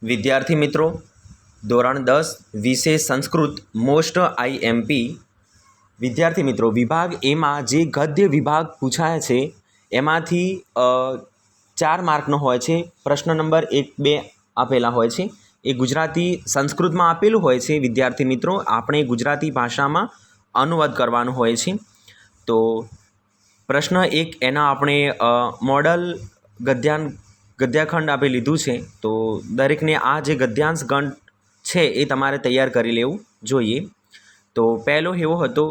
વિદ્યાર્થી મિત્રો, ધોરણ 10 વિષય સંસ્કૃત મોસ્ટ આઈએમપી. વિદ્યાર્થી મિત્રો, વિભાગ એમાં જે ગદ્ય વિભાગ પૂછાય છે એમાંથી 4 માર્કનો હોય છે. પ્રશ્ન નંબર 1, 2 આપેલા હોય છે. એ ગુજરાતી સંસ્કૃતમાં આપેલું હોય છે. વિદ્યાર્થી મિત્રો, આપણે ગુજરાતી ભાષામાં અનુવાદ કરવાનું હોય છે. તો પ્રશ્ન 1 એના આપણે મોડલ ગદ્યાખંડ આપણે લીધું છે. તો દરેકને આ જે ગદ્યાંશ ગણ છે એ તમારે તૈયાર કરી લેવું જોઈએ. તો પહેલો એવો હતો,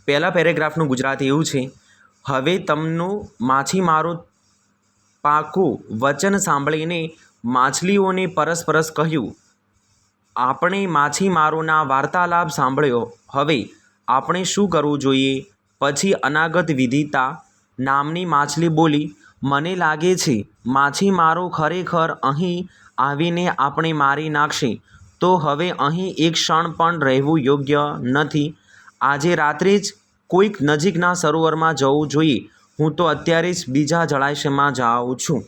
પહેલા પેરેગ્રાફનું ગુજરાતી એવું છે: હવે તમનું માછીમારો પાકું વચન સાંભળીને માછલીઓને પરસ્પરસ કહ્યું, આપણે માછીમારોના વાર્તાલાપ સાંભળ્યો, હવે આપણે શું કરવું જોઈએ? પછી અનાગત વિધિતા નામની માછલી બોલી, મને લાગે છે માછીમારો ખરેખર અહીં આવીને આપણે મારી નાખશે, તો હવે અહીં એક ક્ષણ પણ રહેવું યોગ્ય નથી. આજે રાત્રે જ કોઈક નજીકના સરોવરમાં જવું જોઈએ. હું તો અત્યારે જ બીજા જળાશયમાં જાઉં છું.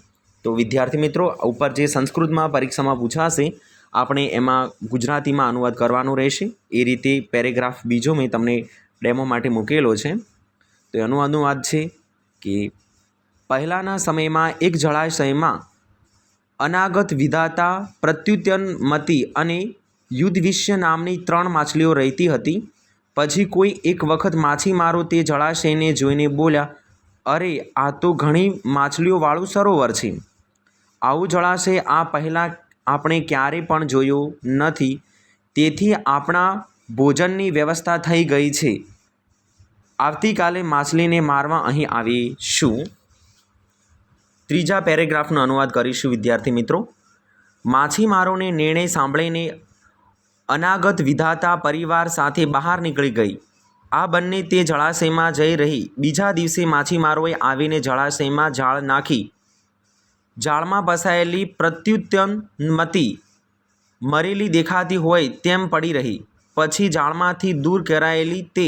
તો વિદ્યાર્થી મિત્રો, ઉપર જે સંસ્કૃતમાં પરીક્ષામાં પૂછાશે આપણે એમાં ગુજરાતીમાં અનુવાદ કરવાનો રહેશે. એ રીતે પેરેગ્રાફ બીજો મેં તમને ડેમો માટે મૂકેલો છે. તો એનો અનુવાદ છે કે પહેલાંના સમયમાં એક જળાશયમાં અનાગત વિધાતા, પ્રત્યુત્યનમતી અને યુદ્ધવિષ્ય નામની 3 માછલીઓ રહેતી હતી. પછી કોઈ એક વખત માછીમારો તે જળાશયને જોઈને બોલ્યા, અરે, આ તો ઘણી માછલીઓવાળું સરોવર છે. આવું જળાશય આ પહેલાં આપણે ક્યારેય પણ જોયું નથી. તેથી આપણા ભોજનની વ્યવસ્થા થઈ ગઈ છે. આવતીકાલે માછલીને મારવા અહીં આવીશું. ત્રીજા પેરેગ્રાફનો અનુવાદ કરીશું. વિદ્યાર્થી મિત્રો, માછીમારોને નિર્ણય સાંભળીને અનાગત વિધાતા પરિવાર સાથે બહાર નીકળી ગઈ. આ બંને તે જળાશયમાં જઈ રહી. બીજા દિવસે માછીમારોએ આવીને જળાશયમાં જાળ નાખી. જાળમાં ફસાયેલી પ્રત્યુત્યનમતી મરેલી દેખાતી હોય તેમ પડી રહી. પછી જાળમાંથી દૂર કરાયેલી તે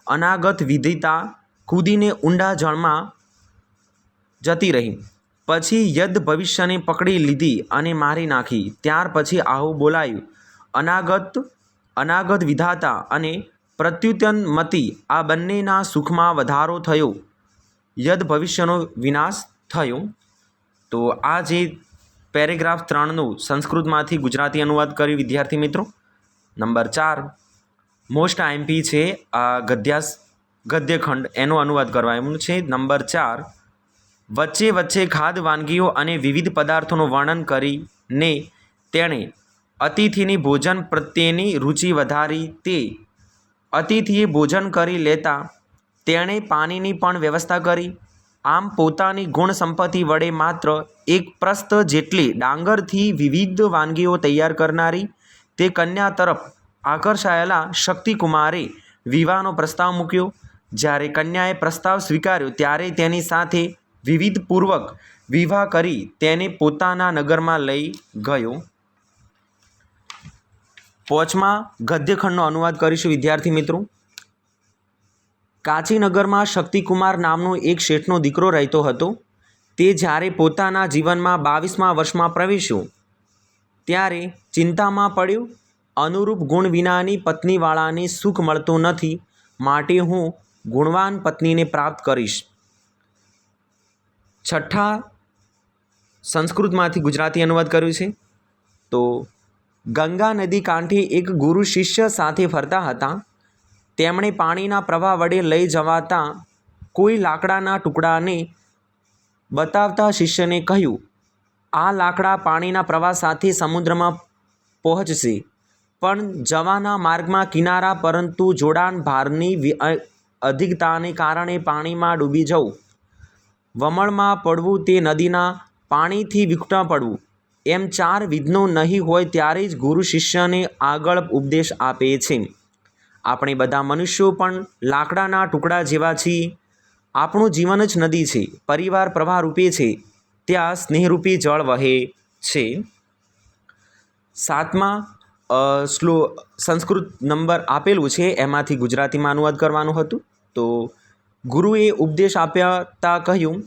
અનાગત વિધિતા કૂદીને ઊંડા જળમાં જતી રહી. પછી યદ્ધ ભવિષ્યને પકડી લીધી અને મારી નાખી. ત્યાર પછી આવું બોલાયું, અનાગત વિધાતા અને પ્રત્યુત્યનમતી આ બંનેના સુખમાં વધારો થયો, યદ્ધ ભવિષ્યનો વિનાશ થયો. તો આ જે પેરેગ્રાફ 3નું સંસ્કૃતમાંથી ગુજરાતી અનુવાદ કર્યું. વિદ્યાર્થી મિત્રો, નંબર 4 મોસ્ટ આઈએમપી છે. આ ગદ્યખંડ એનો અનુવાદ કરવાનું છે. નંબર 4, વચ્ચે વચ્ચે ખાદ્ય વાનગીઓ અને વિવિધ પદાર્થોનું વર્ણન કરીને તેણે અતિથિની ભોજન પ્રત્યેની રુચિ વધારી. તે અતિથિએ ભોજન કરી લેતા તેણે પાણીની પણ વ્યવસ્થા કરી. આમ પોતાની ગુણ સંપત્તિ વડે માત્ર એક પ્રસ્ત જેટલી ડાંગરથી વિવિધ વાનગીઓ તૈયાર કરનારી તે કન્યા તરફ આકર્ષાયેલા શક્તિકુમારે વિવાહનો પ્રસ્તાવ મૂક્યો. જ્યારે કન્યાએ પ્રસ્તાવ સ્વીકાર્યો ત્યારે તેની સાથે વિધિપૂર્વક વિવાહ કરી તેને પોતાના નગરમાં લઈ ગયો. 5મા ગદ્યખંડનો અનુવાદ કરીશું. વિદ્યાર્થી મિત્રો, કાંચીનગરમાં શક્તિકુમાર નામનો એક શેઠનો દીકરો રહેતો હતો. તે જ્યારે પોતાના જીવનમાં 22મા વર્ષમાં પ્રવેશ્યો ત્યારે ચિંતામાં પડ્યો. અનુરૂપ ગુણ વિનાની પત્નીવાળાને સુખ મળતું નથી, માટે હું ગુણવાન પત્નીને પ્રાપ્ત કરીશ. 6ઠા સંસ્કૃતમાંથી ગુજરાતી અનુવાદ કર્યું છે. તો ગંગા નદી કાંઠે એક ગુરુ શિષ્ય સાથે ફરતા હતા. તેમણે પાણીના પ્રવાહ વડે લઈ જવાતા કોઈ લાકડાના ટુકડાને બતાવતા શિષ્યને કહ્યું, આ લાકડા પાણીના પ્રવાહ સાથે સમુદ્રમાં પહોંચશે, પણ જવાના માર્ગમાં કિનારા પરંતુ જોડાણ ભારની અધિકતાને કારણે પાણીમાં ડૂબી જવું, વમળમાં પડવું, તે નદીના પાણીથી વિખૂટા પડવું, એમ 4 વિઘ્નો નહીં હોય ત્યારે જ ગુરુ શિષ્યને આગળ ઉપદેશ આપે છે. આપણે બધા મનુષ્યો પણ લાકડાના ટુકડા જેવા છીએ. આપણું જીવન જ નદી છે. પરિવાર પ્રવાહ રૂપે છે, ત્યાં સ્નેહરૂપી જળ વહે છે. 7મા સંસ્કૃત નંબર આપેલું છે એમાંથી ગુજરાતીમાં અનુવાદ કરવાનું હતું. તો ગુરુએ ઉપદેશ આપ્યા કહ્યું,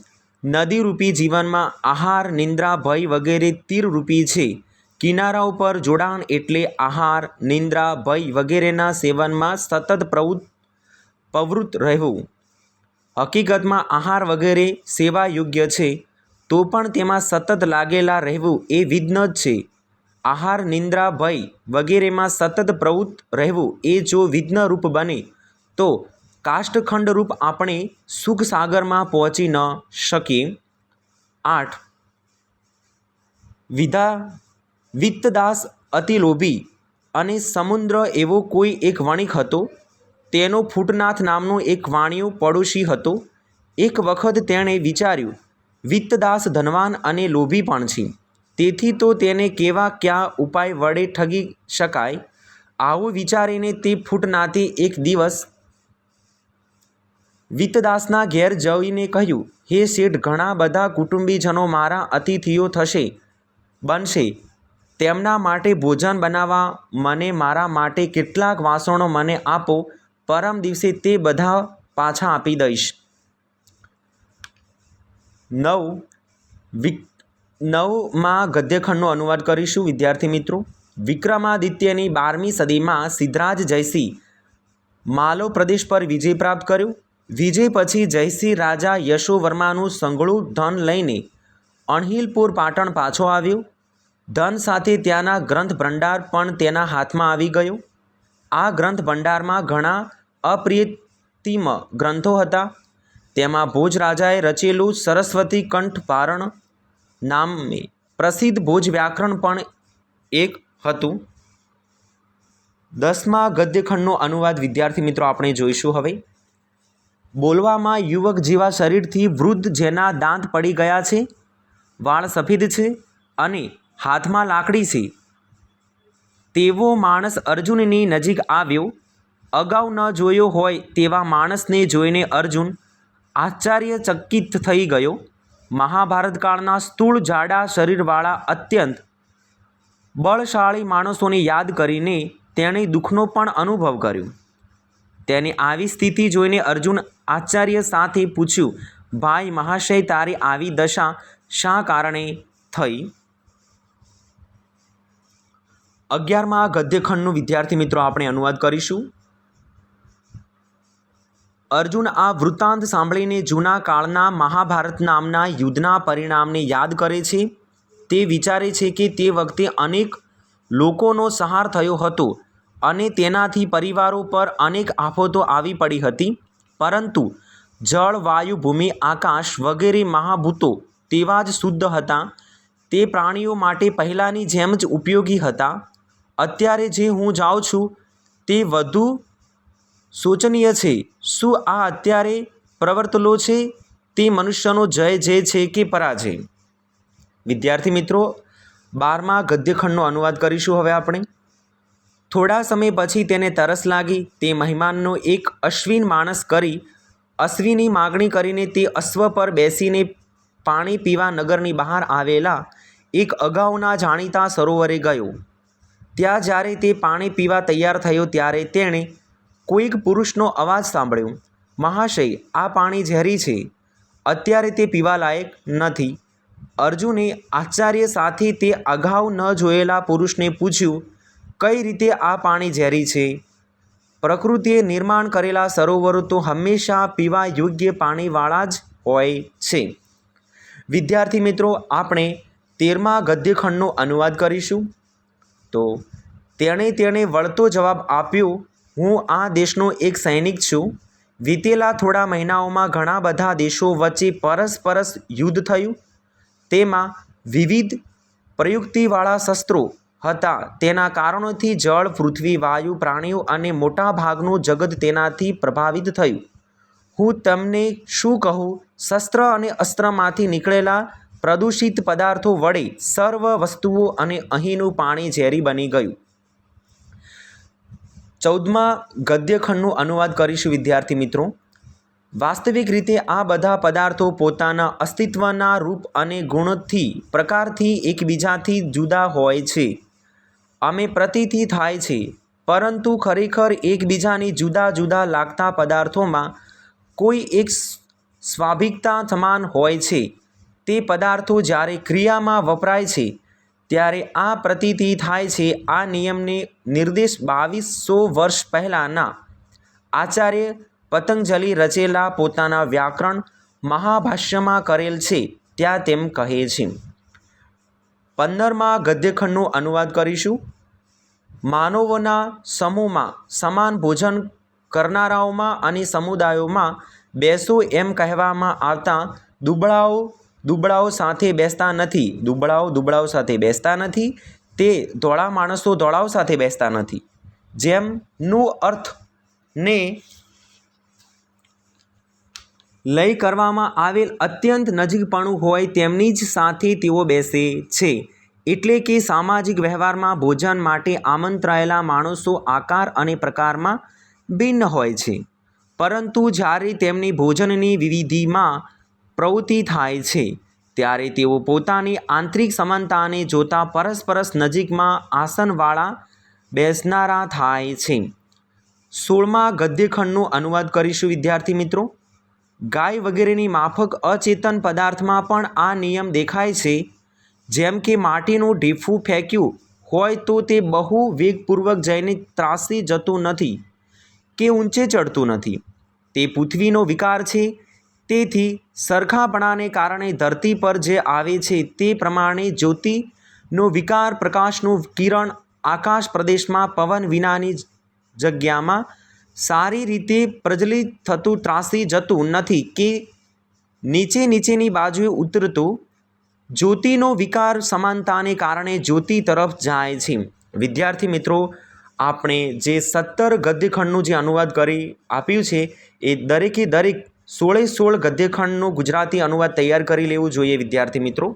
નદીરૂપી જીવનમાં આહાર, નિંદ્રા, ભય વગેરે તીરરૂપી છે. કિનારાઓ પર જોડાણ એટલે આહાર, નિંદ્રા, ભય વગેરેના સેવનમાં સતત પ્રવૃત્ત રહેવું. હકીકતમાં આહાર વગેરે સેવા યોગ્ય છે, તો પણ તેમાં સતત લાગેલા રહેવું એ વિઘ્ન જ છે. આહાર, નિંદ્રા, ભય વગેરેમાં સતત પ્રવૃત્ત રહેવું એ જો વિઘ્નરૂપ બને તો કાષ્ઠખંડરૂપ આપણે સુખ સાગરમાં પહોંચી ન શકીએ. 8. વિત્તદાસ અતિ લોભી અને સમુદ્ર એવો કોઈ એક વણિક હતો. તેનો ફૂટનાથ નામનો એક વાણિયો પડોશી હતો. એક વખત તેણે વિચાર્યું, વિત્તદાસ ધનવાન અને લોભી પણ છે, તેથી તો તેને કેવા કયા ઉપાય વડે ઠગી શકાય. આવું વિચારીને તે ફૂટનાથે એક દિવસ વિત્તદાસના ઘેર જઈને કહ્યું, હે શેઠ, ઘણા બધા કુટુંબીજનો મારા અતિથિઓ બનશે. તેમના માટે ભોજન બનાવવા મને મારા માટે કેટલાક વાસણો મને આપો. પરમ દિવસે તે બધા પાછા આપી દઈશ. 9માં ગદ્યખંડનો અનુવાદ કરીશું વિદ્યાર્થી મિત્રો. વિક્રમાદિત્યની 12મી સદીમાં સિદ્ધરાજ જયસિંહ માલો પ્રદેશ પર વિજય પ્રાપ્ત કર્યો. વિજય પછી જયસિંહ રાજા યશોવર્માનું સંઘળું ધન લઈને અણહિલપુર પાટણ પાછો આવ્યો. ધન સાથે ત્યાંના ગ્રંથ ભંડાર પણ તેના હાથમાં આવી ગયો. આ ગ્રંથ ભંડારમાં ઘણા અપ્રતિમ ગ્રંથો હતા. તેમાં ભોજ રાજાએ રચેલું સરસ્વતી કંઠ પારણ નામે પ્રસિદ્ધ ભોજ વ્યાકરણ પણ એક હતું. 10મા ગદ્યખંડનો અનુવાદ વિદ્યાર્થી મિત્રો આપણે જોઈશું હવે. બોલવામાં યુવક જેવા શરીરથી વૃદ્ધ, જેના દાંત પડી ગયા છે, વાળ સફેદ છે અને હાથમાં લાકડી છે, તેવો માણસ અર્જુનની નજીક આવ્યો. અગાઉ ન જોયો હોય તેવા માણસને જોઈને અર્જુન આશ્ચર્યચકિત થઈ ગયો. મહાભારત કાળના સ્થૂળ, જાડા શરીરવાળા અત્યંત બળશાળી માણસોને યાદ કરીને તેણે દુઃખનો પણ અનુભવ કર્યો. તેની આવી સ્થિતિ જોઈને અર્જુન આશ્ચર્ય સાથે પૂછ્યું, ભાઈ મહાશય, તારી આવી દશા શા કારણે થઈ? 11મા ગદ્યખંડનું વિદ્યાર્થી મિત્રો આપણે અનુવાદ કરીશું. અર્જુન આ વૃત્તાંત સાંભળીને જૂના કાળના મહાભારત નામના યુદ્ધના પરિણામને યાદ કરે છે. તે વિચારે છે કે તે વખતે અનેક લોકોનો સંહાર થયો હતો અને તેનાથી પરિવારો પર અનેક આફતો આવી પડી હતી. પરંતુ જળ, વાયુ, ભૂમિ, આકાશ વગેરે મહાભૂતો તેવા જ શુદ્ધ હતા. તે પ્રાણીઓ માટે પહેલાંની જેમ જ ઉપયોગી હતા. અત્યારે જે હું જાઉં છું તે વધુ શોચનીય છે. શું આ અત્યારે પ્રવર્તલો છે તે મનુષ્યનો જય છે કે પરાજય? વિદ્યાર્થી મિત્રો, 12મા ગદ્યખંડનો અનુવાદ કરીશું હવે આપણે. થોડા સમય પછી તેને તરસ લાગી. તે મહેમાનનો એક અશ્વિન માણસ કરી અશ્વિની માગણી કરીને તે અશ્વ પર બેસીને પાણી પીવા નગરની બહાર આવેલા એક અગાઉના જાણીતા સરોવરે ગયો. ત્યાં જ્યારે તે પાણી પીવા તૈયાર થયો ત્યારે તેણે કોઈક પુરુષનો અવાજ સાંભળ્યો, મહાશય, આ પાણી ઝેરી છે. અત્યારે તે પીવા લાયક નથી. અર્જુને આશ્ચર્ય સાથે તે અગાઉ ન જોયેલા પુરુષને પૂછ્યું, કઈ રીતે આ પાણી ઝેરી છે? પ્રકૃતિએ નિર્માણ કરેલા સરોવરો તો હંમેશા પીવા યોગ્ય પાણીવાળા જ હોય છે. વિદ્યાર્થી મિત્રો, આપણે 13મા ગદ્યખંડનો અનુવાદ કરીશું. તો તેણે વળતો જવાબ આપ્યો, હું આ દેશનો એક સૈનિક છું. વીતેલા થોડા મહિનાઓમાં ઘણા બધા દેશો વચ્ચે પરસ્પર યુદ્ધ થયું. તેમાં વિવિધ પ્રયુક્તિવાળા શસ્ત્રો હતા. તેના કારણોથી જળ, પૃથ્વી, વાયુ, પ્રાણીઓ અને મોટા ભાગનું જગત તેનાથી પ્રભાવિત થયું. હું તમને શું કહું? શસ્ત્ર અને અસ્ત્રમાંથી નીકળેલા પ્રદૂષિત પદાર્થો વડે સર્વ વસ્તુઓ અને અહીંનું પાણી ઝેરી બની ગયું. 14મા ગદ્યખંડનું અનુવાદ કરીશું વિદ્યાર્થી મિત્રો. વાસ્તવિક રીતે આ બધા પદાર્થો પોતાના અસ્તિત્વના રૂપ અને ગુણથી, પ્રકારથી એકબીજાથી જુદા હોય છે. અમે પ્રતીતિ થાય છે, પરંતુ ખરેખર એકબીજાની જુદા જુદા લાગતા પદાર્થોમાં કોઈ એક સ્વાભાવિકતા સમાન હોય છે. તે પદાર્થો જ્યારે ક્રિયામાં વપરાય છે ત્યારે આ પ્રતીતિ થાય છે. આ નિયમને નિર્દેશ 2200 વર્ષ પહેલાંના આચાર્ય પતંજલિ રચેલા પોતાના વ્યાકરણ મહાભાષ્યમાં કરેલ છે. ત્યાં તેમ કહે છે. 15મા ગદ્યખંડનો અનુવાદ કરીશું. માનવોના સમૂહમાં સમાન ભોજન કરનારાઓમાં અને સમુદાયોમાં બેસો એમ કહેવામાં આવતા દુબળાઓ સાથે બેસતા નથી. દુબળાઓ સાથે બેસતા નથી. તે ધોળા માણસો ધોળાઓ સાથે બેસતા નથી. જેમનો અર્થને લય કરવામાં આવેલ અત્યંત નજીકપણું હોય તેમની જ સાથે તેઓ બેસે છે. એટલે કે સામાજિક વ્યવહારમાં ભોજન માટે આમંત્રાયેલા માણસો આકાર અને પ્રકારમાં ભિન્ન હોય છે, પરંતુ જ્યારે તેમની ભોજનની વિધિમાં પ્રવૃત્તિ થાય છે ત્યારે તેઓ પોતાની આંતરિક સમાનતાને જોતા પરસ્પર નજીકમાં આસનવાળા બેસનારા થાય છે. 16મા ગદ્યખંડનો અનુવાદ કરીશું વિદ્યાર્થી મિત્રો. ગાય વગેરેની માફક અચેતન પદાર્થમાં પણ આ નિયમ દેખાય છે. જેમ કે માટીનું ઢીફું ફેંક્યું હોય તો તે બહુ વેગપૂર્વક જઈને ત્રાસી જતું નથી કે ઊંચે ચડતું નથી. તે પૃથ્વીનો વિકાર છે. તેથી સરખાપણાને કારણે ધરતી પર જે આવે છે તે પ્રમાણે જ્યોતિનો વિકાર પ્રકાશનું કિરણ આકાશ પ્રદેશમાં પવન વિનાની જગ્યામાં સારી રીતે પ્રજ્વલિત થતું ત્રાસી જતું નથી કે નીચેની બાજુએ ઉતરતું. જ્યોતિનો વિકાર સમાનતાને કારણે જ્યોતિ તરફ જાય છે. વિદ્યાર્થી મિત્રો, આપણે જે 17 ગદ્યખંડનું જે અનુવાદ કરી આપ્યું છે એ દરેકે દરેક 16 ગદ્યખંડનો ગુજરાતી અનુવાદ તૈયાર કરી લેવું જોઈએ વિદ્યાર્થી મિત્રો.